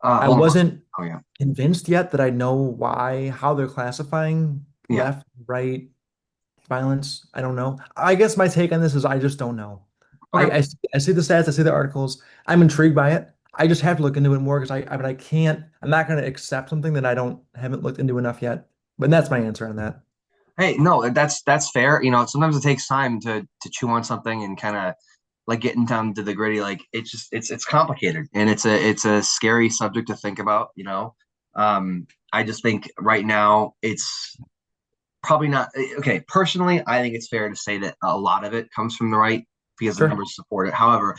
I Holocaust. wasn't Oh yeah. convinced yet that I know how they're classifying Yeah. left, right violence. I don't know. I guess my take on this is I just don't know. Okay. I see the stats, I see the articles. I'm intrigued by it. I just have to look into it more because but I can't, I'm not going to accept something that haven't looked into enough yet. But that's my answer on that. Hey, no, that's fair. Sometimes it takes time to chew on something and kind of like getting down to the gritty. Like it's complicated and it's a scary. To think about. I just think right now it's probably not okay. Personally, I think it's fair to say that a lot of it comes from the right because the Sure. numbers support it. However,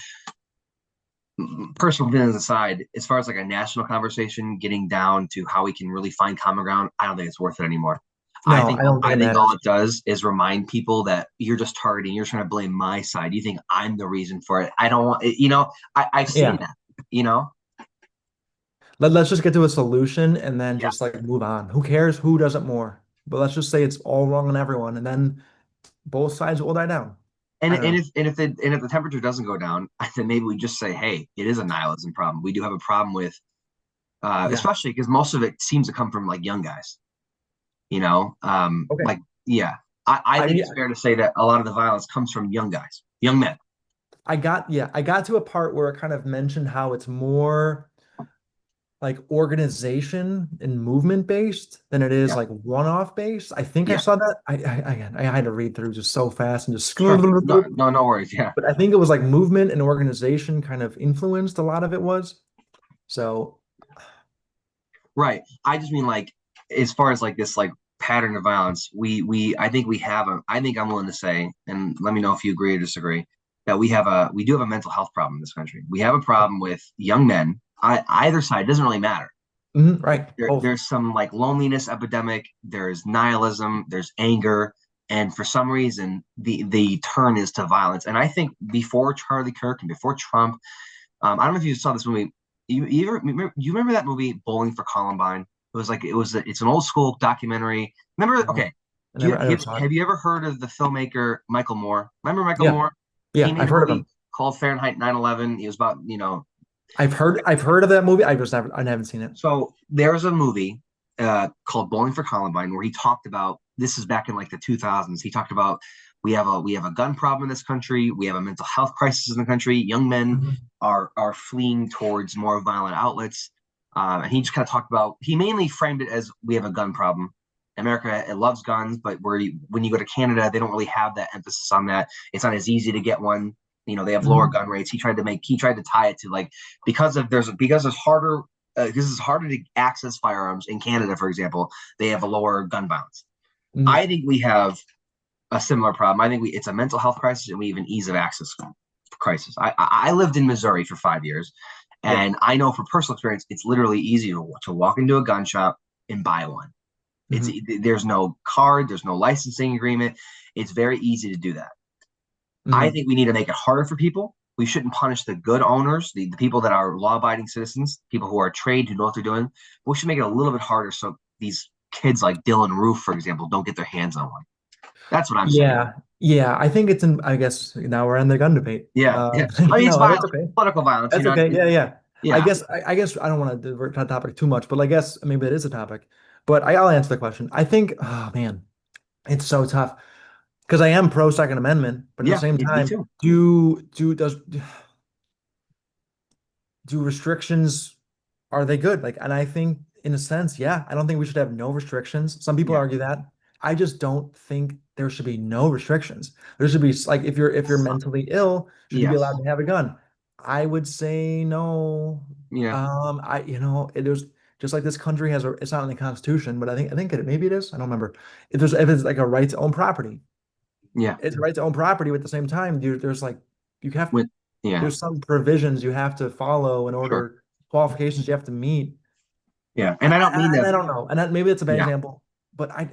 personal opinions aside, as far as like a national conversation, getting down to how we can really find common ground, I don't think it's worth it anymore. I No, think I don't think I it think all matters. it does is remind people that you're just targeting, you're trying to blame my side. You think I'm the reason for it. I don't want I've seen Yeah. that, you know? Let's just get to a solution and then Yeah. just like move on. Who cares who does it more? But let's just say it's all wrong on everyone, and then both sides will die down. And I don't and know. if the temperature doesn't go down, then maybe we just say, hey, it is a nihilism problem. We do have a problem with Yeah. especially because most of it seems to come from like young guys. Okay. Like yeah, I I think mean, it's fair to say that a lot of the violence comes from young guys, young men. I got to a part where it kind of mentioned how it's more like organization and movement based than it is Yeah, like one-off based. I think I yeah, saw that. I had to read through just so fast and just sure. No, no, no worries. Yeah, but I think it was like movement and organization kind of influenced a lot of it was. So right. I just mean like as far as like this like pattern of violence, we I think we have a. I think I'm willing to say, and let me know if you agree or disagree, that we do have a mental health problem in this country. We have a problem with young men. Either side doesn't really matter. right, both. There's some like loneliness epidemic, there's nihilism, there's anger, and for some reason the turn is to violence. And I think before Charlie Kirk and before Trump, I don't know if you saw this movie. You remember that movie Bowling for Columbine? It's an old school documentary. Remember? No, Okay. Do you I never saw it. have you ever heard of the filmmaker Michael Moore? Remember Michael Yeah, Moore? He yeah, made I've a heard of movie him. called Fahrenheit 9/11. It was about I've heard of that movie. I haven't seen it. So there's a movie called Bowling for Columbine where he talked about this is back in like the 2000s. He talked about we have a gun problem in this country. We have a mental health crisis in the country. Young men Mhm. are fleeing towards more violent outlets. And he just kind of talked about he mainly framed it as we have a gun problem. America it loves guns, but when you go to Canada, they don't really have that emphasis on that. It's not as easy to get one. They have lower Mhm. gun rates. He tried to tie it to like because it's harder because it's harder to access firearms in Canada, for example, they have a lower gun violence. Mhm. I think we have a similar problem. I think it's a mental health crisis and we have an ease of access crisis. I lived in Missouri for 5 years, Yeah. and I know from personal experience, it's literally easy to walk into a gun shop and buy one. It's Mhm. there's no card, there's no licensing agreement. It's very easy to do that. I Mhm. think we need to make it harder for people. We shouldn't punish the good owners, the people that are law abiding citizens, people who are trained, who know what they're doing. But we should make it a little bit harder so these kids like Dylan Roof, for example, don't get their hands on one. That's what I'm saying. Yeah. Yeah. I think it's in, I guess now we're in the gun debate. Yeah. Yeah. I mean, it's No, that's violent, okay. political violence, That's okay. Yeah. Yeah. yeah. I guess I don't want to divert that topic too much, but I guess maybe it is a topic. But I'll answer the question. I think, oh man, it's so tough because I am pro Second Amendment, but at the Yeah. same Me time, too. do restrictions are they good? Like, and I think in a sense, yeah, I don't think we should have no restrictions. Some people Yeah. argue that. I just don't think there should be no restrictions. There should be like if you're mentally ill, should you be Yes. allowed to have a gun? I would say no. Yeah. There's just like this country has a it's not in the Constitution, but I think maybe it is. I don't remember. If it's like a right to own property, Yeah. it's a right to own property, but at the same time, there's like you have With, yeah. there's some provisions you have to follow in Sure. order, qualifications you have to meet. Yeah. And I don't mean And to, I don't know. And maybe it's a bad yeah. example, but I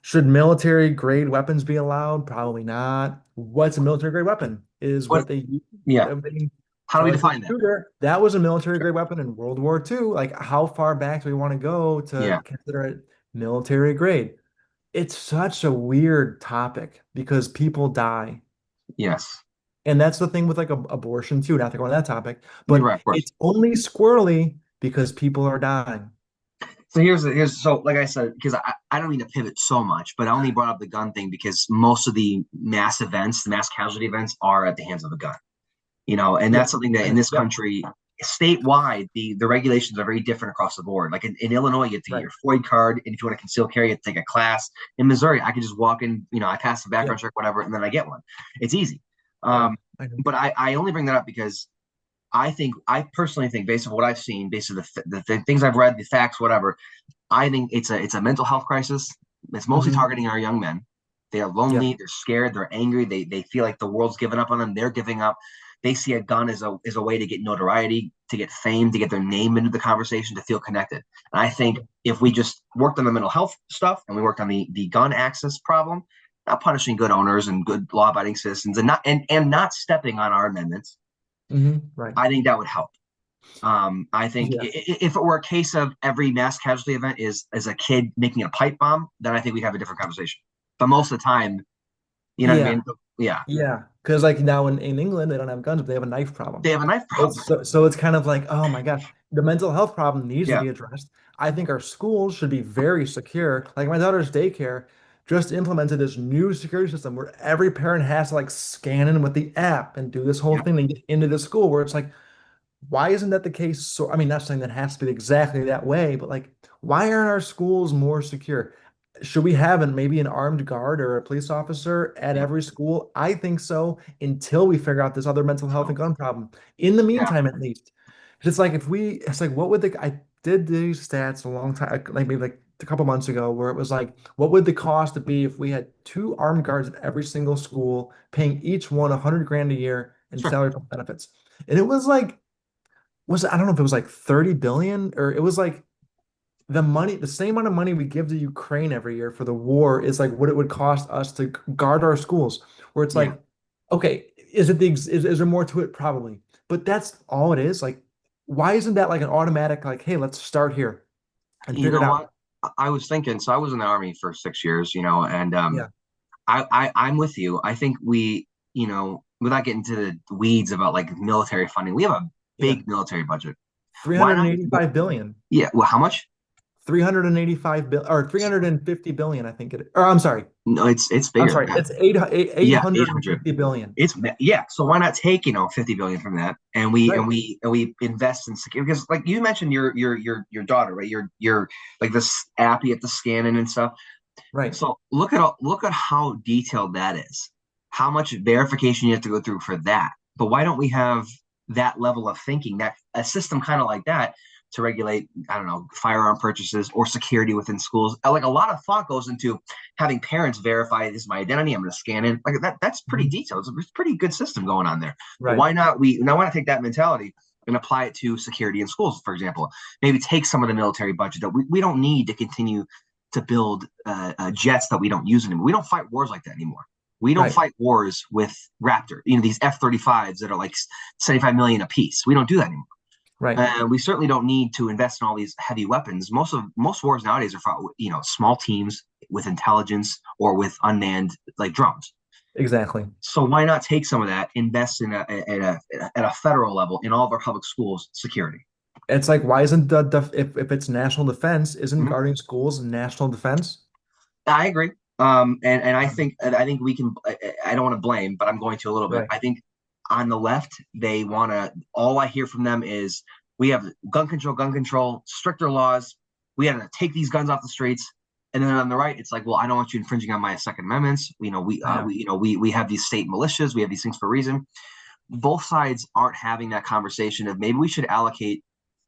should military grade weapons be allowed? Probably not. What's a military grade weapon? Is What, what they use. yeah. I mean, How do we Charlie Kirk define that? Cougar, that was a military grade weapon in World War II. Like, how far back do we want to go to Yeah. consider it military grade? It's such a weird topic because people die. Yes. And that's the thing with like abortion too, not to go on that topic, You're but right, of course. it's only squirrely because people are dying. So here's so like I said, because I don't mean to pivot so much, but I only brought up the gun thing because most of the mass events, the mass casualty events, are at the hands of a gun. And Yeah. that's something that in this Yep. country, statewide, the regulations are very different across the board. Like in Illinois, you have to get Right. your FOID card, and if you want to conceal carry, you have to take a class. In Missouri, I can just walk in, I pass the Yeah. background check, whatever, and then I get one. It's easy. Yeah. Um, I know. but I only bring that up because I personally think, based on what I've seen, based on the things I've read, the facts, whatever, I think it's a mental health crisis. It's mostly Hmm. targeting our young men. They are Yeah. lonely, they're scared, they're angry, they feel like the world's given up on them, they're giving up. They see a gun as a way to get notoriety, to get fame, to get their name into the conversation, to feel connected. And I think if we just worked on the mental health stuff and we worked on the gun access problem, not punishing good owners and good law abiding citizens and not stepping on our amendments, Right. I think that would help. I think Yeah. if it were a case of every mass casualty event is a kid making a pipe bomb, then I think we'd have a different conversation. But most of the time, you know what I Yeah. mean? Yeah, Yeah. Because like now in England, they don't have guns, but they have a knife problem. they have a knife problem. So it's kind of like, oh my gosh, the mental health problem needs to Yeah, be addressed. I think our schools should be very secure. Like my daughter's daycare just implemented this new security system where every parent has to like scan in with the app and do this whole yeah, thing and get into the school where it's like, why isn't that the case? So, I mean, not saying that has to be exactly that way, but like, why aren't our schools more secure? Should we have maybe an armed guard or a police officer at yeah. every school? I think so until we figure out this other mental health So and gun problem. In the yeah, meantime, at least, it's like it's like, what would I did these stats a long time, like maybe like a couple months ago, where it was like, what would the cost be if we had two armed guards at every single school, paying each one 100 grand a year in sure. salary plus benefits? And it was like, I don't know if it was like 30 billion or it was like the same amount of money we give to Ukraine every year for the war is like what it would cost us to guard our schools. Where it's Yeah, like, okay, is there more to it? Probably. But that's all it is. Like, why isn't that like an automatic, like, hey, let's start here and you figure it know out? what? I was thinking. So I was in the army for 6 years, and Yeah. I'm with you. I think without getting to the weeds about like military funding, we have a Yeah. big military budget. Why not? 385 billion. Yeah. Well, how much? 385 bill or 350 billion, I think it is. Or I'm sorry. No, it's I'm bigger than sorry. that. It's Yeah, 800. 850 billion. It's yeah. So why not take 50 billion from that and we Right. and we and we invest in security because like you mentioned your daughter, right? Your like this app you have to scan in and stuff. Right. So look at how detailed that is. How much verification you have to go through for that. But why don't we have that level of thinking, that a system kind of like that to regulate, I don't know, firearm purchases or security within schools? Like a lot of thought goes into having parents verify this is my identity. I'm going to scan in like that. That's pretty Mhm. detailed. It's a pretty good system going on there. But Right. why not we now want to take that mentality and apply it to security in schools, for example. Maybe take some of the military budget that we don't need to continue to build jets that we don't use anymore. We don't fight wars like that anymore. We don't Right. fight wars with Raptor, these F-35s that are like 75 million a piece. We don't do that anymore. Right. We certainly don't need to invest in all these heavy weapons. Most wars nowadays are fought with, small teams with intelligence or with unmanned like drones. Exactly. So why not take some of that, invest in at a federal level in all of our public schools security? It's like, why isn't if it's national defense, isn't Mhm. guarding schools national defense? I agree. And I think we can. I don't want to blame, but I'm going to a little bit. Right. I think on the left, they want to. All I hear from them is we have gun control, stricter laws. We have to take these guns off the streets. And then on the right, it's like, well, I don't want you infringing on my Second Amendments. I know. We have these state militias. We have these things for a reason. Both sides aren't having that conversation of maybe we should allocate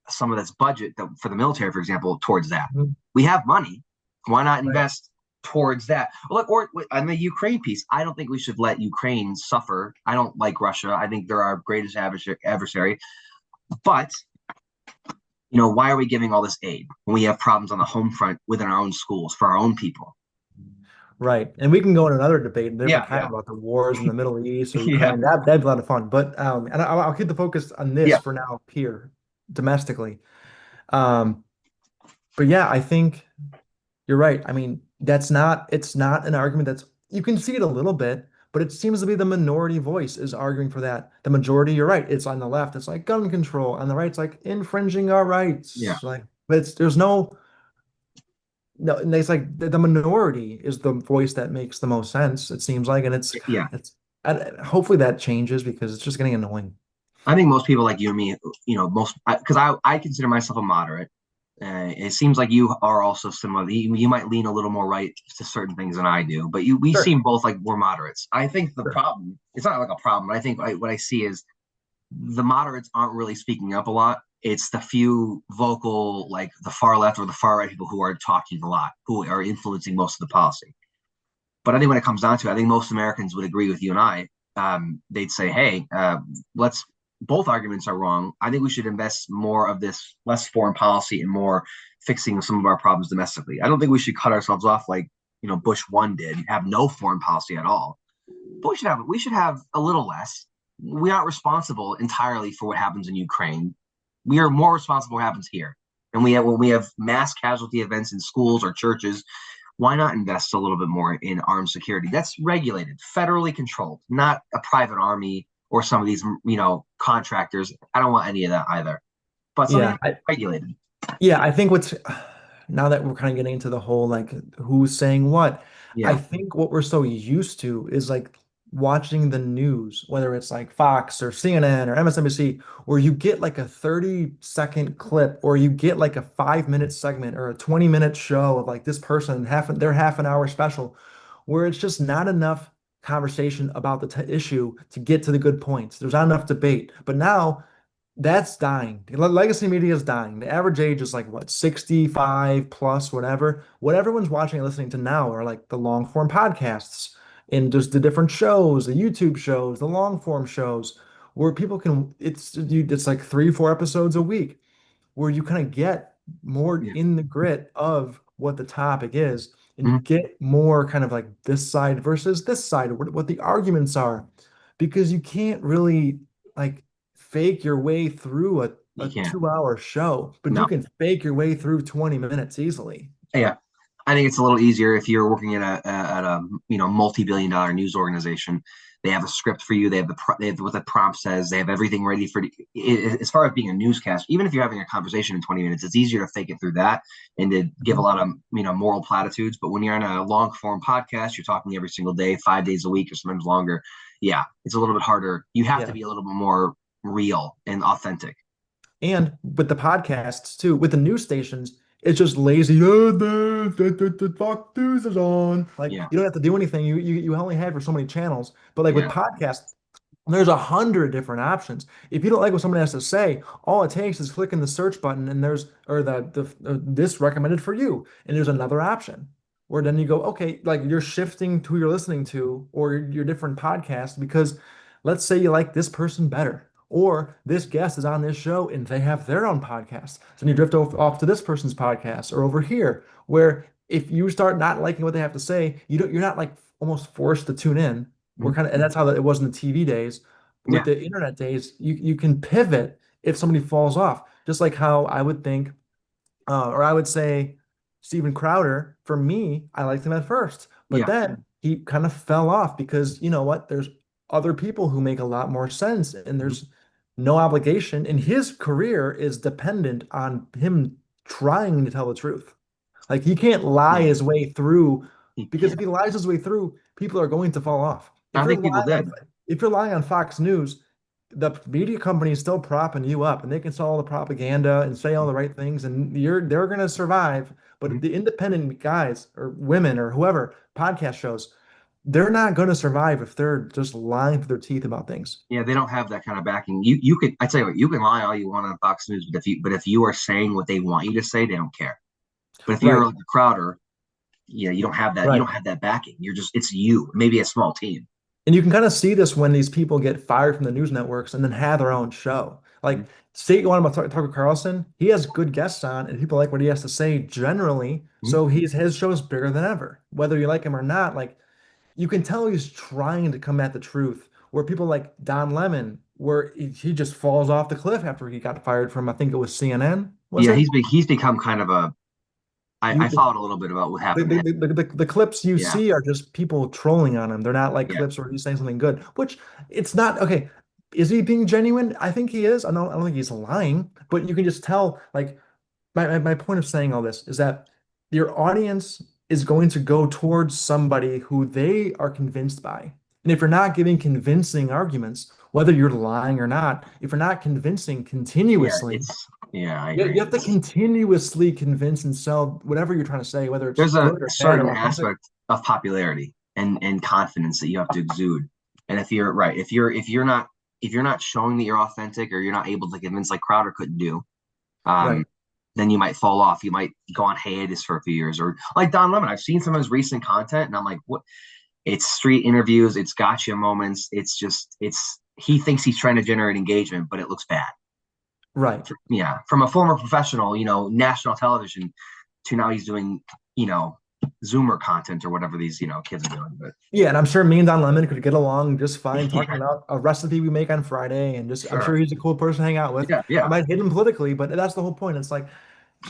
some of this budget for the military, for example, towards that. Mhm. We have money. Why not Right. invest towards that? Look, or on the Ukraine piece, I don't think we should let Ukraine suffer. I don't like Russia. I think they're our greatest adversary. But why are we giving all this aid when we have problems on the home front within our own schools for our own people? Right. And we can go in another debate, a different Yeah, kind yeah, about the wars in the Middle East or yeah, Ukraine. That'd be a lot of fun. But and I'll keep the focus on this yeah. for now here domestically. Um, but yeah, I think you're right. I mean, it's not an argument you can see it a little bit, but it seems to be the minority voice is arguing for that. The majority, you're right, it's on the left, it's like gun control. On the right, it's like infringing our Yeah. rights. Like, but there's no, and it's like the minority is the voice that makes the most sense, it seems like, and Yeah. hopefully that changes because it's just getting annoying. I think most people like you and me, most because I consider myself a moderate. It seems like you are also similar. You might lean a little more right to certain things than I do, but we Sure, seem both like we're moderates. I think the sure. problem, it's not like a problem, but I think what I see is the moderates aren't really speaking up a lot. It's the few vocal, like the far left or the far right people who are talking a lot, who are influencing most of the policy. But I think when it comes down to it, I think most Americans would agree with you and I. They'd say, hey, let's, both arguments are wrong. I think we should invest more of this, less foreign policy and more fixing some of our problems domestically. I don't think we should cut ourselves off like, Bush one did, have no foreign policy at all. But we should have a little less. We aren't responsible entirely for what happens in Ukraine. We are more responsible for what happens here. And when we have mass casualty events in schools or churches, why not invest a little bit more in armed security? That's regulated, federally controlled, not a private army or some of these, contractors. I don't want any of that either. But something Yeah, that's regulated. yeah, I think what's now that we're kind of getting into the whole like who's saying what, I Yeah, think what we're so used to is like watching the news, whether it's like Fox or CNN or MSNBC, where you get like a 30-second clip or you get like a 5-minute segment or a 20-minute show of like this person their half an hour special, where it's just not enough conversation about the t issue to get to the good points. There's not enough debate. But now that's dying. Legacy media is dying. The average age is like what, 65 plus, whatever. What everyone's watching and listening to now are like the long form podcasts and just the different shows, the YouTube shows, the long form shows where people can, it's like 3, 4 episodes a week where you kind of get more yeah, in the grit of what the topic is, and you mhm. get more kind of like this side versus this side, or what the arguments are, because you can't really like fake your way through You a can't. 2 hour show, but you No. can fake your way through 20 minutes easily. Yeah, I think it's a little easier if you're working at a multi-billion-dollar news organization. They have a script for you. They have what the prompt says. They have everything ready for as far as being a newscast. Even if you're having a conversation in 20 minutes, it's easier to fake it through that and to give a Mhm. lot of moral platitudes. But when you're on a long form podcast, you're talking every single day, 5 days a week, or sometimes longer. Yeah, it's a little bit harder. You have to Yeah. be a little bit more real and authentic. And with the podcasts too, with the news stations, it's just lazy. Oh, the Fox News is on. Like Yeah, you don't have to do anything. You only have for so many channels. But like with yeah, podcasts, there's 100 different options. If you don't like what someone has to say, all it takes is clicking the search button and there's or this recommended for you, and there's another option. Where then you go, okay, like you're shifting to who you're listening to or your different podcast because let's say you like this person better. Or this guest is on this show and they have their own podcast. So you drift off to this person's podcast or over here, where if you start not liking what they have to say, you're not like almost forced to tune in. We're mhm, kind of, and that's how it was in the TV days. With yeah, the internet days, you can pivot if somebody falls off. Just like how I would think, or I would say Steven Crowder, for me, I liked him at first, but yeah, then he kind of fell off because you know what? There's other people who make a lot more sense, and mhm, there's no obligation, and his career is dependent on him trying to tell the truth. Like he can't lie yeah. his way through because Yeah. if he lies his way through, people are going to fall off. I think people did. If you're lying on Fox News, the media company is still propping you up and they can sell all the propaganda and say all the right things and they're going to survive. But Mhm. the independent guys or women or whoever podcast shows, they're not going to survive if they're just lying through their teeth about things. Yeah, they don't have that kind of backing. You could I tell you what, you can lie all you want on Fox News, but if you are saying what they want you to say, they don't care. But if you're Right. like a Crowder, yeah, you don't have that. You Right. don't have that backing. You're just it's you, maybe a small team. And you can kind of see this when these people get fired from the news networks and then have their own show. Mhm. Like, say you want about Tucker Carlson, he has good guests on, and people like what he has to say generally. Mhm. So his show is bigger than ever, whether you like him or not. Like, you can tell he's trying to come at the truth. Where people like Don Lemon, where he just falls off the cliff after he got fired from, I think it was CNN, was Yeah, it? he's become kind of a I You followed a little bit about what happened there. the clips you Yeah, see are just people trolling on him. They're not like yeah. clips where he's saying something good, which it's not okay. Is he being genuine? I think he is. I don't think he's lying, but you can just tell. Like my point of saying all this is that your audience is going to go towards somebody who they are convinced by. And if you're not giving convincing arguments, whether you're lying or not, if you're not convincing Yeah, continuously, it's yeah, I you agree. have to continuously convince and sell whatever you're trying to say, whether it's There's a good or bad certain or authentic. aspect of popularity and confidence that you have to exude. And if you're right, if you're not showing that you're authentic or you're not able to convince like Crowder couldn't do, um, Right. then you might fall off. You might go on hiatus for a few years, or like Don Lemon. I've seen some of his recent content, and I'm like, what? It's street interviews, it's gotcha moments. It's just it's he thinks he's trying to generate engagement, but it looks bad. Right. Yeah, from a former professional, national television to now he's doing, you know, Zoomer content or whatever these, kids are doing. But Yeah, and I'm sure me and Don Lemon could get along just fine talking yeah, about a recipe we make on Friday and just I'm sure sure. he's a cool person to hang out with. Yeah, I yeah. might hate him politically, but that's the whole point. It's like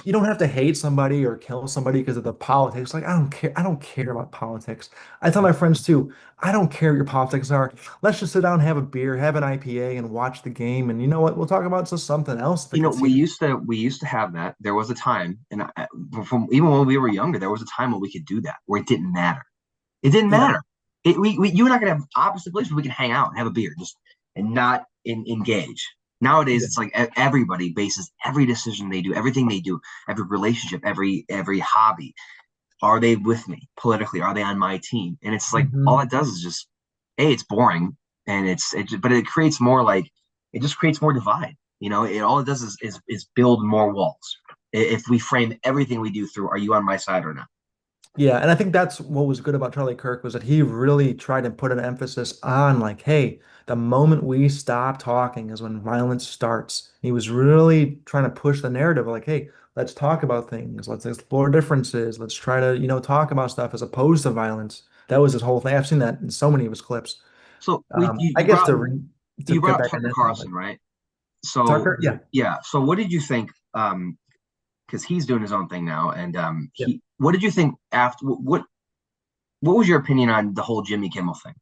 you don't have to hate somebody or kill somebody because of the politics. Like, I don't care. I don't care about politics. I tell my friends too, I don't care what your politics are. Let's just sit down, have a beer, have an IPA, and watch the game. And you know what? We'll talk about just something else that gets heated. We used to have that. There was a time, and from even when we were younger, there was a time when we could do that, where it didn't matter. It didn't Yeah. matter. You and I could have opposite beliefs, but we can hang out and have a beer, just and not engage. Nowadays, Yeah. it's like everybody bases every decision they do, everything they do, every relationship, every hobby. Are they with me politically? Are they on my team? And it's like all Mhm. it does is just, it's boring, and but it creates more like it just creates more divide. All it does is build more walls. If we frame everything we do through, are you on my side or not? Yeah, and I think that's what was good about Charlie Kirk was that he really tried to put an emphasis on like, hey, the moment we stop talking is when violence starts. He was really trying to push the narrative like, hey, let's talk about things, let's explore differences, let's try to, talk about stuff as opposed to violence. That was his whole thing. I've seen that in so many of his clips. So I guess to you get brought up back on Tucker that topic. Carlson, right? So Tucker, yeah, yeah. So what did you think? Because he's doing his own thing now, and yeah. he. What did you think after? What was your opinion on the whole Jimmy Kimmel thing?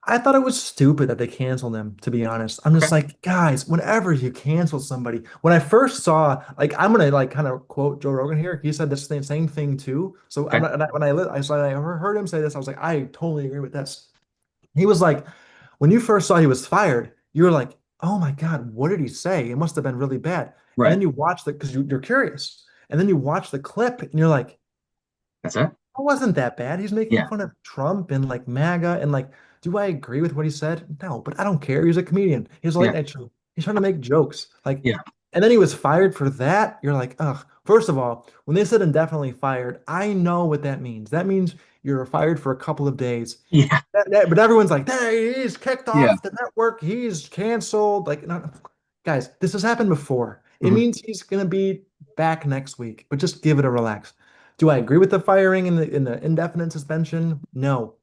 I thought it was stupid that they canceled him, to be honest. I'm just Okay. like, guys, whenever you cancel somebody, when I first saw, like, I'm gonna like kind of quote Joe Rogan here. He said the same thing too. So I'm Okay. not, and I heard him say this. I was like, I totally agree with this. He was like, when you first saw he was fired, you were like, oh my God, what did he say? It must have been really bad. And Right. then you watch the, because you're curious, and then you watch the clip, and you're like, That's it. it wasn't that bad. He's making Yeah. fun of Trump and like MAGA and like, do I agree with what he said? No, but I don't care. He's a comedian. He's a late Yeah. night show. He's trying to make jokes. Like, Yeah. and then he was fired for that. You're like, ugh. First of all, when they said indefinitely fired, I know what that means. That means you're fired for a couple of days. Yeah. But everyone's like, hey, he's kicked Yeah. off the network. He's canceled. Like, no, guys, this has happened before. It Mhm. means he's gonna be back next week, but just give it a relax. Do I agree with the firing and the indefinite suspension? No.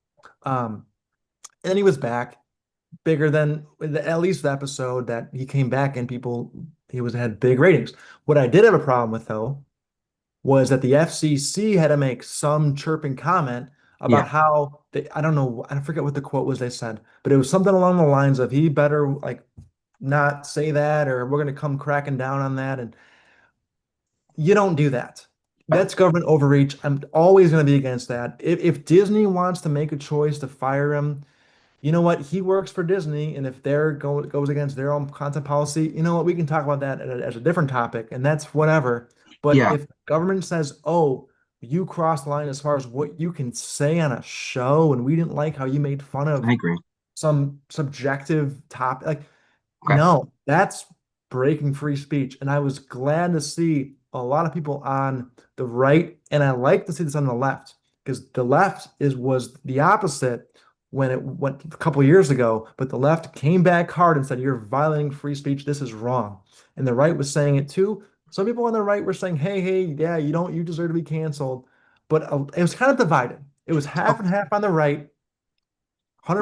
Um, and then he was back, bigger than at least the episode that he came back and people he was had big ratings. What I did have a problem with though was that the FCC had to make some chirping comment Yeah. about how I don't know, I forget what the quote was they said, but it was something along the lines of he better like not say that or we're going to come cracking down on that. And you don't do that. That's government overreach. I'm always going to be against that. If Disney wants to make a choice to fire him, you know what? He works for Disney, and if goes against their own content policy, you know what? We can talk about that as a different topic, and that's whatever. But Yeah. if government says, "Oh, you crossed the line as far as what you can say on a show, and we didn't like how you made fun I of agree. some subjective topic," like Okay. no, that's breaking free speech. And I was glad to see a lot of people on the right, and I like to see this on the left because the left was the opposite when it went a couple of years ago, but the left came back hard and said, "You're violating free speech. This is wrong." And the right was saying it too. Some people on the right were saying, "Hey, yeah, you deserve to be canceled." But it was kind of divided. It was half So and half on the right,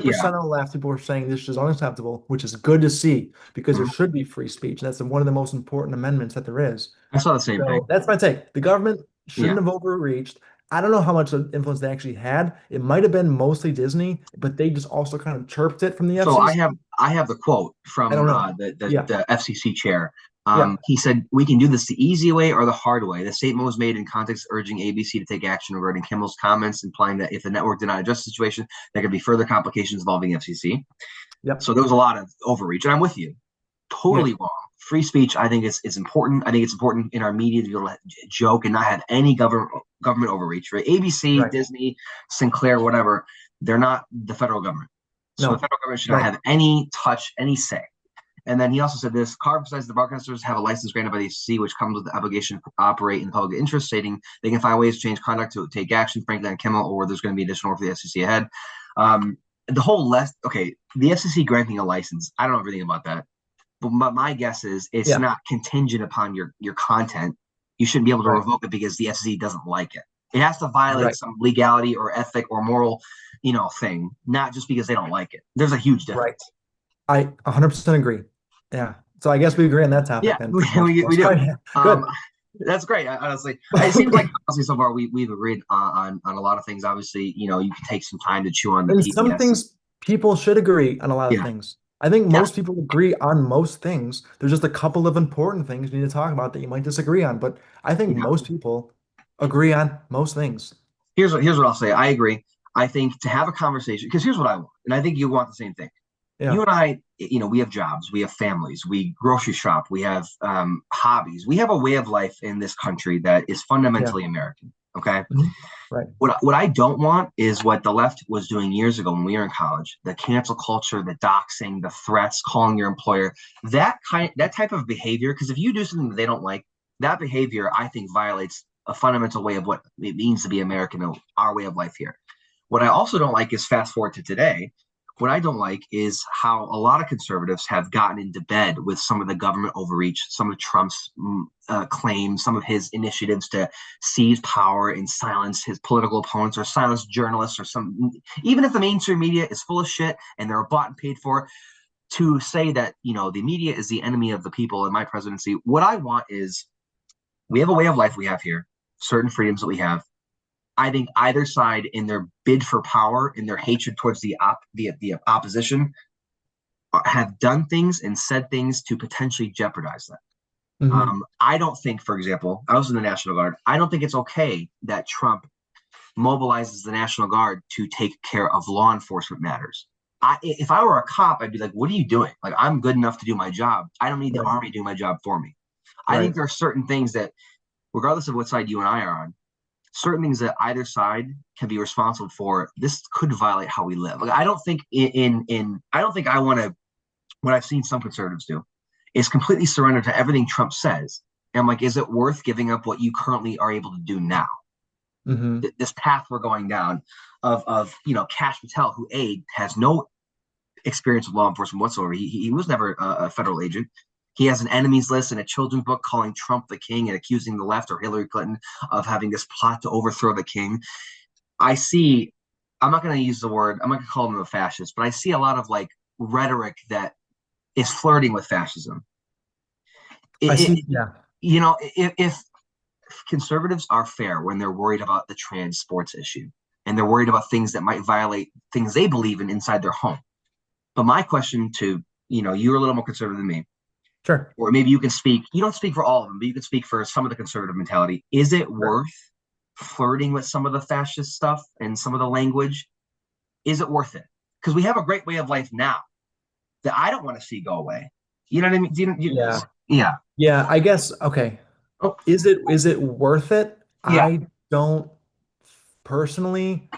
Yeah, 100% on the left, people are saying this is unacceptable, which is good to see because there mhm, should be free speech. And that's one of the most important amendments that there is. I saw the same thing. So that's my take. The government Yeah. shouldn't have overreached. I don't know how much influence they actually had. It might have been mostly Disney, but they just also kind of chirped it from the So FCC. I have the quote I from don't know. the Yeah, FCC chair. yeah, He said, "We can do this the easy way or the hard way." The statement was made in context urging ABC to take action regarding Kimmel's comments, implying that if the network did not address the situation, there could be further complications involving the FCC. yep, So there was a lot of overreach, and I'm with you. yeah, Totally wrong. Free speech, I think, is important. I think it's important in our media to be able to joke and not have any government overreach. Right? ABC, right. Disney, Sinclair, whatever, they're not the federal government. So the No, federal government should not right. have any touch, any say. And then he also said this: Carr emphasized the broadcasters have a license granted by the FCC, which comes with the obligation to operate in the public interest, stating they can find ways to change conduct to take action, frankly, on Kimmel, or there's going to be additional work for the FCC ahead. The whole less okay, the FCC granting a license, I don't know everything about that, but my guess is it's Yeah, not contingent upon your content. You shouldn't be able to right, revoke it because the FCC doesn't like it. It has to violate right, some legality or ethic or moral, thing, not just because they don't like it. There's a huge right. difference. I 100% agree. Yeah. So I guess we agree on that Yeah, topic then, pretty much. we That's do. fine. Um, Good. that's great. Honestly, it seems like honestly so far we've agreed on a lot of things. Obviously, you can take some time to chew on the And some PBS. things people should agree on a lot of Yeah, things. I think yeah, most people agree on most things. There's just a couple of important things you need to talk about that you might disagree on, but I think yeah. most people agree on most things. Here's what I'll say. I agree. I think to have a conversation, because here's what I want, and I think you want the same thing. You Yeah, and I, we have jobs, we have families, we grocery shop, we have hobbies, we have a way of life in this country that is yeah. fundamentally American. Okay. Mhm. Right, What I don't want is what the left was doing years ago when we were in college, the cancel culture, the doxing, the threats, calling your employer, that type of behavior. Because if you do something that they don't like, that behavior I think violates a fundamental way of what it means to be American, our way of life here. What I also don't like is fast forward to today. What I don't like is how a lot of conservatives have gotten into bed with some of the government overreach, some of Trump's claims, some of his initiatives to seize power and silence his political opponents or silence journalists or some, even if the mainstream media is full of shit and they're bought and paid for, to say that, the media is the enemy of the people in my presidency. What I want is we have a way of life we have here, certain freedoms that we have. I think either side, in their bid for power, in their hatred towards the opposition, have done things and said things to potentially jeopardize that. hmm I don't think, for example, I was in the National Guard. I don't think it's okay that Trump mobilizes the National Guard to take care of law enforcement matters. If I were a cop, I'd be like, "What are you doing? Like, I'm good enough to do my job. I don't need the right, army doing my job for me." I think right. there are certain things that, regardless of what side you and I are on, certain things that either side can be responsible for. This could violate how we live. Like, I don't think I don't think I want to. What I've seen some conservatives do is completely surrender to everything Trump says. And I'm like, is it worth giving up what you currently are able to do now? hmm This path we're going down of Cash Patel, who has no experience with law enforcement whatsoever. He was never a federal agent. He has an enemies list and a children's book calling Trump the king and accusing the left or Hillary Clinton of having this plot to overthrow the king. I see. I'm not going to use the word. I'm not going to call him a fascist, but I see a lot of like rhetoric that is flirting with fascism. I It, see. it, Yeah. if conservatives are fair when they're worried about the trans sports issue and they're worried about things that might violate things they believe in inside their home. But my question to, you're a little more conservative than me, Sure. or maybe you can speak, you don't speak for all of them, but you can speak for some of the conservative mentality. Is it Sure. worth flirting with some of the fascist stuff and some of the language? Is it worth it? Because we have a great way of life now that I don't want to see go away. You know what I mean? Yeah. Yeah. Yeah. I guess. Okay. Oh, Is it worth it? yeah. I don't personally.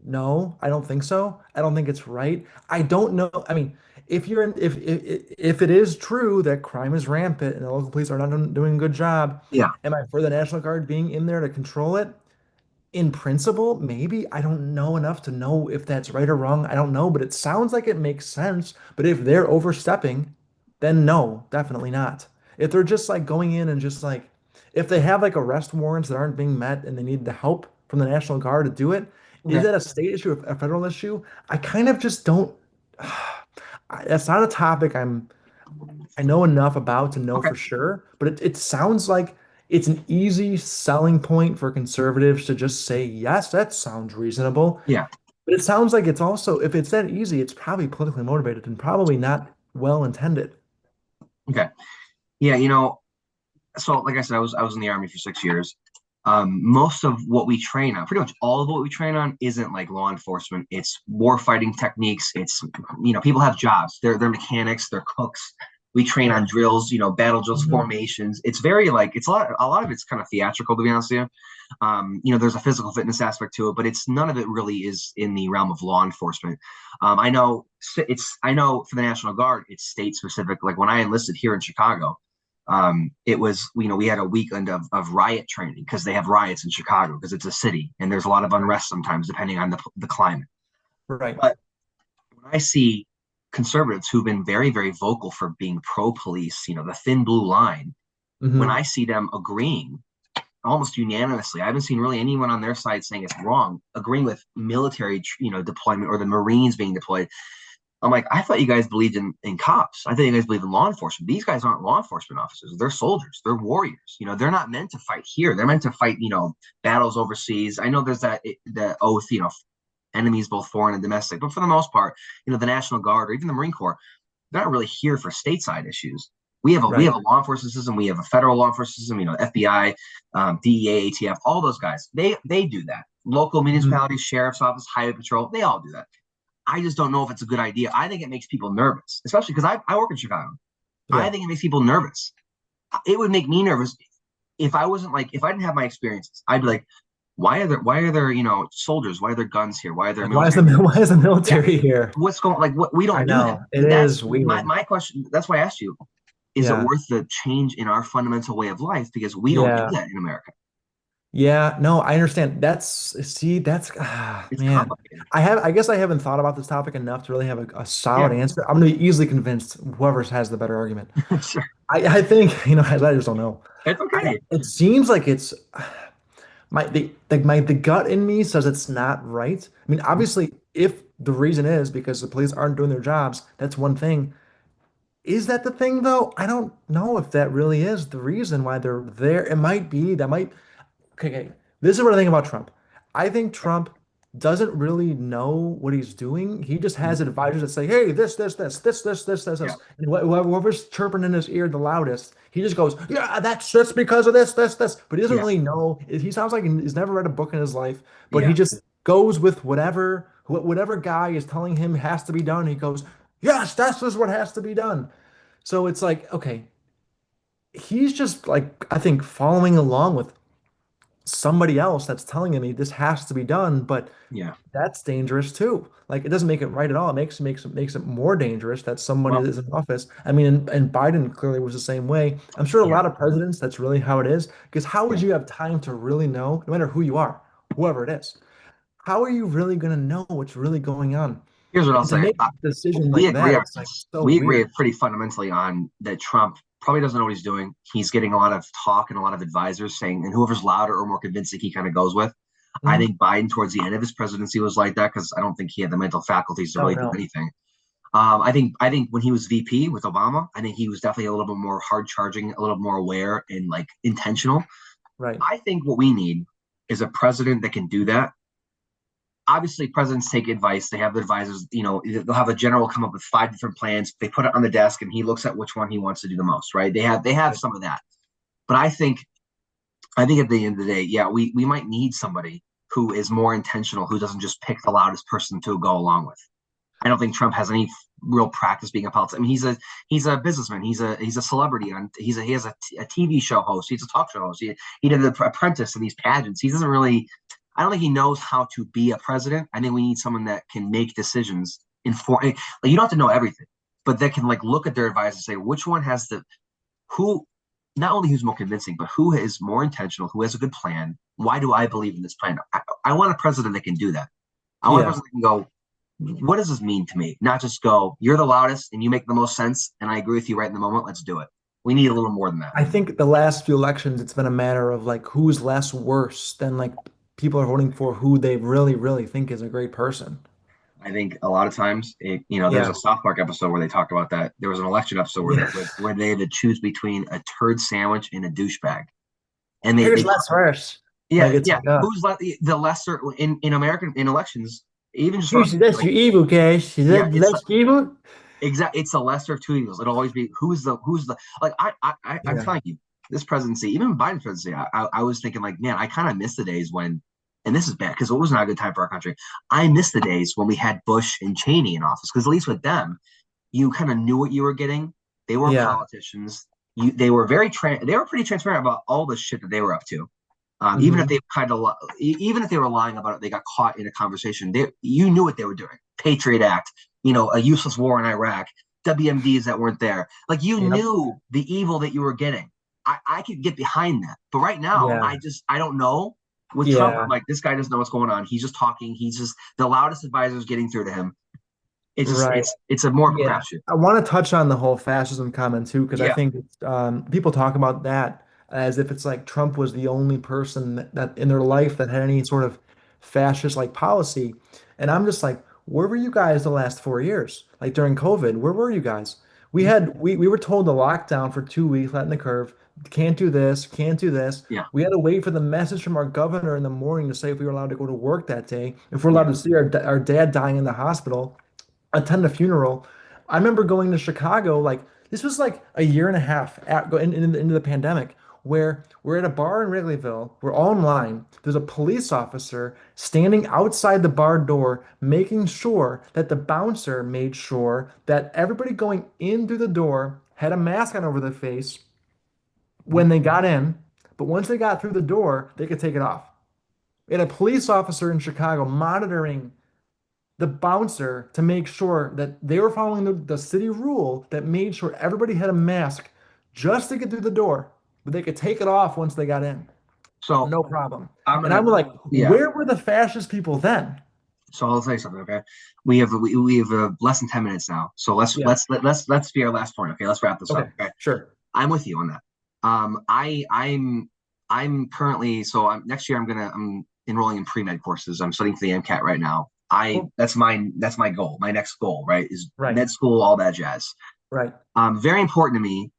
No, I don't think so. I don't think it's right. I don't know. I mean, if it is true that crime is rampant and the local police are not doing a good job, Yeah. am I for the National Guard being in there to control it? In principle, maybe. I don't know enough to know if that's right or wrong. I don't know, but it sounds like it makes sense. But if they're overstepping, then no, definitely not. If they're just like going in and just if they have like arrest warrants that aren't being met and they need the help from the National Guard to do it, is Okay. that a state issue or a federal issue? I kind of just don't. That's not a topic I know enough about to know Okay. for sure, but it sounds like it's an easy selling point for conservatives to just say, yes, that sounds reasonable. Yeah. But it sounds like it's also, if it's that easy, it's probably politically motivated and probably not well intended. Okay. Yeah. So like I said, I was in the army for 6 years. Most of what we train on, pretty much all of what we train on, isn't like law enforcement. It's war fighting techniques. It's people have jobs. They're mechanics. They're cooks. We train Right. on drills. Battle drills, Mhm. formations. It's very like it's a lot of it's kind of theatrical to be honest with you. There's a physical fitness aspect to it, but it's none of it really is in the realm of law enforcement. I know for the National Guard, it's state specific. Like when I enlisted here in Chicago, it was we had a weekend of riot training because they have riots in Chicago because it's a city and there's a lot of unrest sometimes depending on the climate. Right. But when I see conservatives who've been very very vocal for being pro police, the thin blue line, when I Hmm. see them agreeing almost unanimously, I haven't seen really anyone on their side saying it's wrong, agreeing with military deployment or the Marines being deployed. I'm like, I thought you guys believed in cops. I thought you guys believed in law enforcement. These guys aren't law enforcement officers. They're soldiers. They're warriors. They're not meant to fight here. They're meant to fight, battles overseas. I know there's the oath, enemies both foreign and domestic, but for the most part, the National Guard or even the Marine Corps, they're not really here for stateside issues. We have a Right. law enforcement system. We have a federal law enforcement system. FBI, DEA, ATF, all those guys. They do that. Local Mhm. municipalities, sheriff's office, highway patrol, they all do that. I just don't know if it's a good idea. I think it makes people nervous, especially because I work in Chicago. I Yeah. think it makes people nervous. It would make me nervous if I wasn't like if I didn't have my experiences. I'd be like, why are there soldiers? Why are there guns here? Why are there Like, why is the military? why is the Yeah, military here? what's going like what we I don't do that. know. It That's is my weird. my question. That's why I asked you: is it Yeah. worth the change in our fundamental way of life because we don't do Yeah. that in America? Yeah, no, I understand. That's It's man. complicated. I guess I haven't thought about this topic enough to really have a solid Yeah, answer. I'm gonna be easily convinced whoever has the better argument. sure. I think, I just don't know. It's okay. It seems like it's the gut in me says it's not right. I mean, obviously, if the reason is because the police aren't doing their jobs, that's one thing. Is that the thing though? I don't know if that really is the reason why they're there. It might be that might okay. This is what I think about Trump. I think Trump doesn't really know what he's doing. He just has advisors that say, "Hey, Yeah, this," and whoever's chirping in his ear the loudest, he just goes, "Yeah, that's because of this." But he doesn't yeah, really know. He sounds like he's never read a book in his life, but he yeah, just goes with whatever guy is telling him has to be done. He goes, "Yes, that's just what has to be done." So it's like, okay, he's just like I think following along with somebody else that's telling me this has to be done, but yeah. that's dangerous too. Like it doesn't make it right at all. It makes it more dangerous that someone Well, is in office. I mean, and Biden clearly was the same way. I'm sure a yeah, lot of presidents, that's really how it is. Because how would yeah. you have time to really know, no matter who you are, whoever it is, how are you really going to know what's really going on? Here's what I'll And to say. make a decision We like agree that, on it's like this. so We agree weird. pretty fundamentally on that Trump probably doesn't know what he's doing. He's getting a lot of talk and a lot of advisors saying, and whoever's louder or more convincing, he kind of goes with. I Mhm. think Biden, towards the end of his presidency, was like that because I don't think he had the mental faculties to Oh really do no. anything. I think when he was VP with Obama, I think he was definitely a little bit more hard charging, a little more aware and like intentional. Right. I think what we need is a president that can do that. Obviously presidents take advice. They have the advisors, they'll have a general come up with 5 different plans. They put it on the desk and he looks at which one he wants to do the most, right? They have Right. some of that. But I think at the end of the day, yeah, we might need somebody who is more intentional, who doesn't just pick the loudest person to go along with. I don't think Trump has any real practice being a politician. I mean, he's a businessman. He's a celebrity. He has a TV show host. He's a talk show host. He did the Apprentice and these pageants. He doesn't really. I don't think he knows how to be a president. I think we need someone that can make decisions. Like you don't have to know everything, but that can like look at their advice and say which one has the who. Not only who's more convincing, but who is more intentional, who has a good plan. Why do I believe in this plan? I want a president that can do that. I want a Yeah. person that can go, what does this mean to me? Not just go, you're the loudest and you make the most sense, and I agree with you right in the moment. Let's do it. We need a little more than that. I think the last few elections, it's been a matter of like who's less worse than like people are voting for who they really, really think is a great person. I think a lot of times, there's a Yeah. South Park episode where they talked about that. There was an election episode Yeah. where they had to choose between a turd sandwich and a douchebag, and Here's less worse. Like yeah, it's yeah, like, who's like the lesser in American in elections, even just for our here's country, that's like your evil, Cash. Is yeah, that less evil? it's the lesser of two evils. It'll always be who's the like I'm Yeah. telling you, this presidency, even Biden's presidency, I was thinking like, man, I kind of miss the days when, and this is bad because it was not a good time for our country. I miss the days when we had Bush and Cheney in office because at least with them, you kind of knew what you were getting. They were Yeah. politicians. They were they were pretty transparent about all the shit that they were up to. Even if Hmm. they even if they were lying about it, they got caught in a conversation. You knew what they were doing. Patriot Act, a useless war in Iraq, WMDs that weren't there. Like you Yep. knew the evil that you were getting. I could get behind that, but right now, Yeah. I don't know. With Trump, I'm Yeah. like, this guy doesn't know what's going on. He's just talking. He's just the loudest advisor is getting through to him. Right. It's a more of a Yeah, crapshoot. I want to touch on the whole fascism comment too, because I Yeah, think people talk about that as if it's like Trump was the only person that in their life that had any sort of fascist like policy. And I'm just like, where were you guys the last 4 years? Like during COVID, where were you guys? We were told to lock down for 2 weeks, flatten the curve. Can't do this, can't do this. yeah, We had to wait for the message from our governor in the morning to say if we were allowed to go to work that day, if we're yeah. allowed to see our dad dying in the hospital, attend a funeral. I remember going to Chicago, like this was like a year and a half into the pandemic, where we're at a bar in Wrigleyville, we're all in line. There's a police officer standing outside the bar door, making sure that the bouncer made sure that everybody going in through the door had a mask on over their face Mhm. when they got in, but once they got through the door, they could take it off. We had a police officer in Chicago monitoring the bouncer to make sure that they were following the city rule that made sure everybody had a mask just to get through the door, but they could take it off once they got in. So No problem. I'm And gonna, I'm like, yeah. where were the fascist people then? So I'll say something. Okay, we have less than 10 minutes now. So Yeah. let's be our last point. Okay, let's wrap this Okay. up. Okay, Sure. I'm with you on that. I'm currently next year I'm enrolling in pre med courses. I'm studying for the MCAT right now. I Cool. that's my goal. My next goal, right, is Right. med school, all that jazz. Right. Very important to me.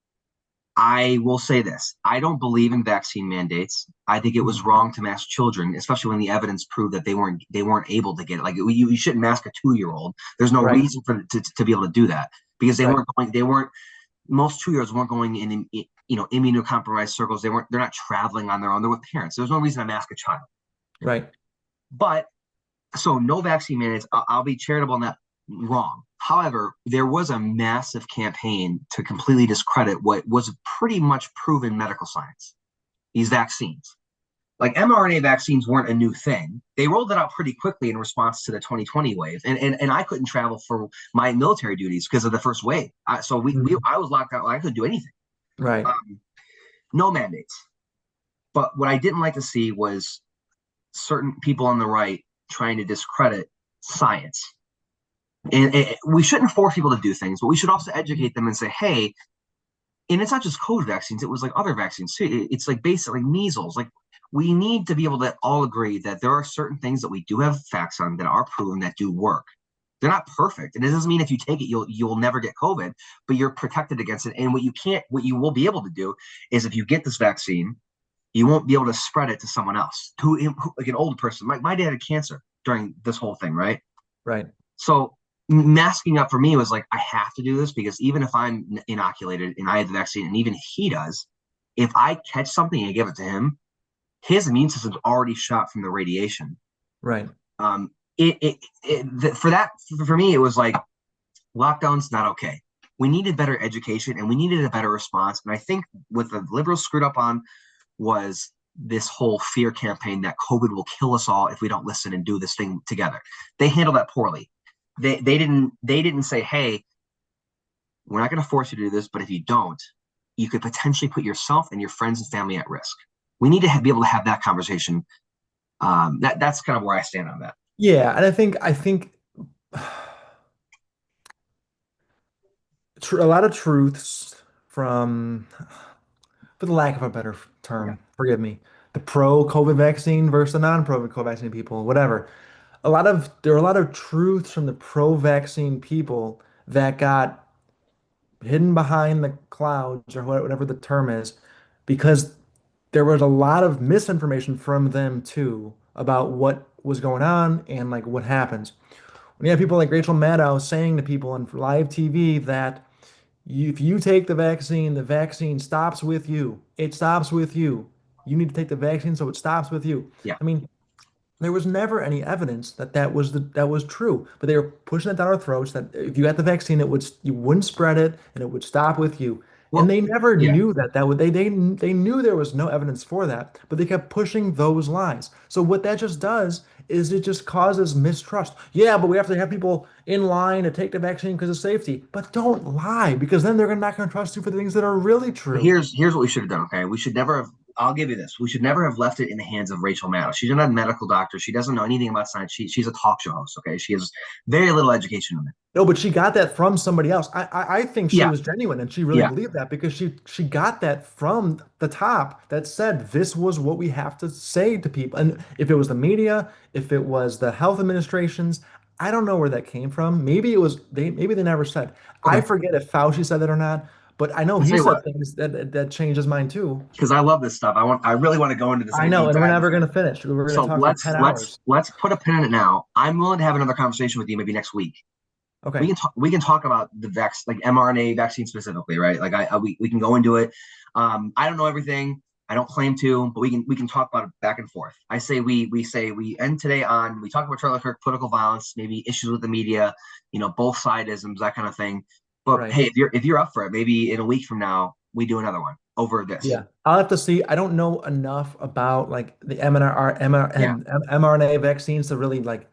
I will say this. I don't believe in vaccine mandates. I think it was Mhm. wrong to mask children, especially when the evidence proved that they weren't able to get it. Like you shouldn't mask a 2 year old. There's no Right. reason for to be able to do that because Right. they weren't most 2 year olds weren't going in immunocompromised circles. They're not traveling on their own. They're with parents. There's no reason to mask a child. Right. But so no vaccine mandates. I'll be charitable in that. Wrong. However, there was a massive campaign to completely discredit what was pretty much proven medical science. These vaccines, like mRNA vaccines, weren't a new thing. They rolled it out pretty quickly in response to the 2020 wave, and I couldn't travel for my military duties because of the first wave. So Mhm. I was locked out. I couldn't do anything. Right. Um, no mandates. But what I didn't like to see was certain people on the right trying to discredit science. And we shouldn't force people to do things, but we should also educate them and say, hey, and it's not just COVID vaccines, it was like other vaccines too. It's like basically measles. Like we need to be able to all agree that there are certain things that we do have facts on that are proven that do work. They're not perfect. And it doesn't mean if you take it, you'll never get COVID, but you're protected against it. And what you will be able to do is if you get this vaccine, you won't be able to spread it to someone else, like an older person. My dad had cancer during this whole thing, right? Right. So masking up for me was like, I have to do this because even if I'm inoculated and I have the vaccine, and even if he does, if I catch something and give it to him, his immune system's already shot from the radiation. Right. Um, for that, for me, it was like lockdown's not okay. We needed better education and we needed a better response. And I think what the liberals screwed up on was this whole fear campaign that COVID will kill us all if we don't listen and do this thing together. They handled that poorly. They didn't say, hey, we're not going to force you to do this, but if you don't, you could potentially put yourself and your friends and family at risk. We need to be able to have that conversation. That's kind of where I stand on that. Yeah, and I think tr a lot of truths from, for the lack of a better Yeah. term, forgive me, the pro COVID vaccine versus the non-pro COVID vaccine people, whatever. There are a lot of truths from the pro vaccine people that got hidden behind the clouds or whatever the term is, because there was a lot of misinformation from them too about what was going on and like what happens. When you have people like Rachel Maddow saying to people on live TV that if you take the vaccine stops with you. It stops with you. You need to take the vaccine so it stops with you. Yeah. I mean, there was never any evidence that that was true, but they were pushing it down our throats that if you got the vaccine, you wouldn't spread it and it would stop with you. And Well, they never yeah. knew that would they knew there was no evidence for that, but they kept pushing those lies. So what that just does is it just causes mistrust. Yeah, but we have to have people in line to take the vaccine because of safety. But don't lie because then they're not going to trust you for the things that are really true. Here's what we should have done. Okay, we should never have. I'll give you this. We should never have left it in the hands of Rachel Maddow. She's not a medical doctor. She doesn't know anything about science. She's a talk show host. Okay, she has very little education in it. No, but she got that from somebody else. I think she Yeah, was genuine and she really yeah. believed that because she got that from the top that said this was what we have to say to people. And if it was the media, if it was the health administrations, I don't know where that came from. Maybe it was maybe they never said. I Okay. forget if Fauci said that or not, but I know I'll he tell you said what, things that changed his mind too. because I love this stuff. I really want to go into this in I a know, deep and we're dive with never you. gonna finish. We're gonna So talk for 10 hours. let's put a pin in it now. I'm willing to have another conversation with you maybe next week. Okay. We can talk about the like mRNA vaccine specifically, right? Like we can go into it. I don't know everything. I don't claim to, but we can talk about it back and forth. I say we end today on we talk about Rhetoric, political violence, maybe issues with the media, both sidisms, that kind of thing. But Right. hey, if you're up for it, maybe in a week from now we do another one over this. Yeah, I'll have to see. I don't know enough about like the MR, Yeah, and mRNA vaccines to really like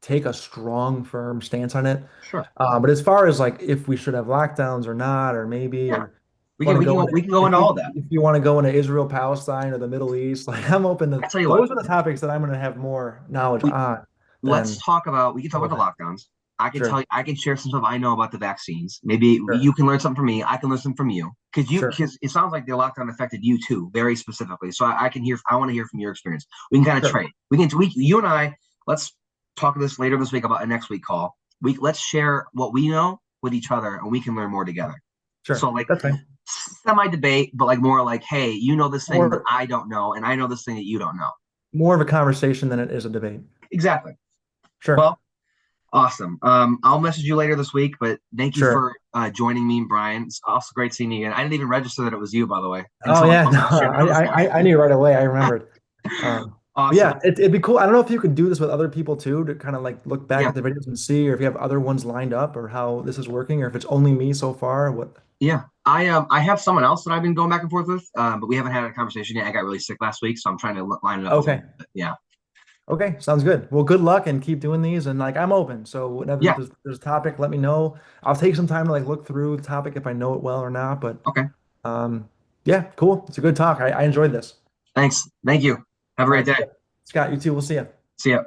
take a strong, firm stance on it. sure. But as far as like if we should have lockdowns or not, or maybe, Yeah, or want to go into we can go into all that. if you want to go into Israel, Palestine, or the Middle East, like I'm open to I tell you what, those are the topics that I'm going to have more knowledge we on let's than talk about we can talk about COVID. the lockdowns. I can tell Sure, you I can share some stuff I know about the vaccines. Maybe sure, you can learn something from me. I can learn something from you. sure, Because it sounds like the lockdown affected you too, very specifically. So I can hear I want to hear from your experience. We can kind of sure, trade. We you and I let's talk this later this week about a next week call. Let's share what we know with each other and we can learn more together. So sure. like That's fine. semi debate, but like more like, hey, you know this thing that More I don't know, and I know this thing that you don't know. more of a conversation than it is a debate. Exactly. Sure, Well, awesome. I'll message you later this week, but thank you sure. for joining me, Brian. It's also great seeing you again. I didn't even register that it was you, by the way, Oh until I yeah, told no, you, oh shit, I know this guy. I knew right away. I remembered. But Awesome. yeah, it'd be cool. I don't know if you could do this with other people too, to kind of like look back Yeah, at the videos and see, or if you have other ones lined up, or how this is working, or if it's only me so far. What? yeah. I have someone else that I've been going back and forth with, but we haven't had a conversation yet. I got really sick last week, so I'm trying to line it up with him. Okay, But yeah, okay, sounds good. Well, good luck and keep doing these. And like, I'm open. So whenever yeah. there's a topic, let me know. I'll take some time to like look through the topic if I know it well or not. But Okay. um, yeah, cool. It's a good talk. I enjoyed this. Thanks. Thank you. Have a All great right, day. Scott, you too. We'll see you. See ya.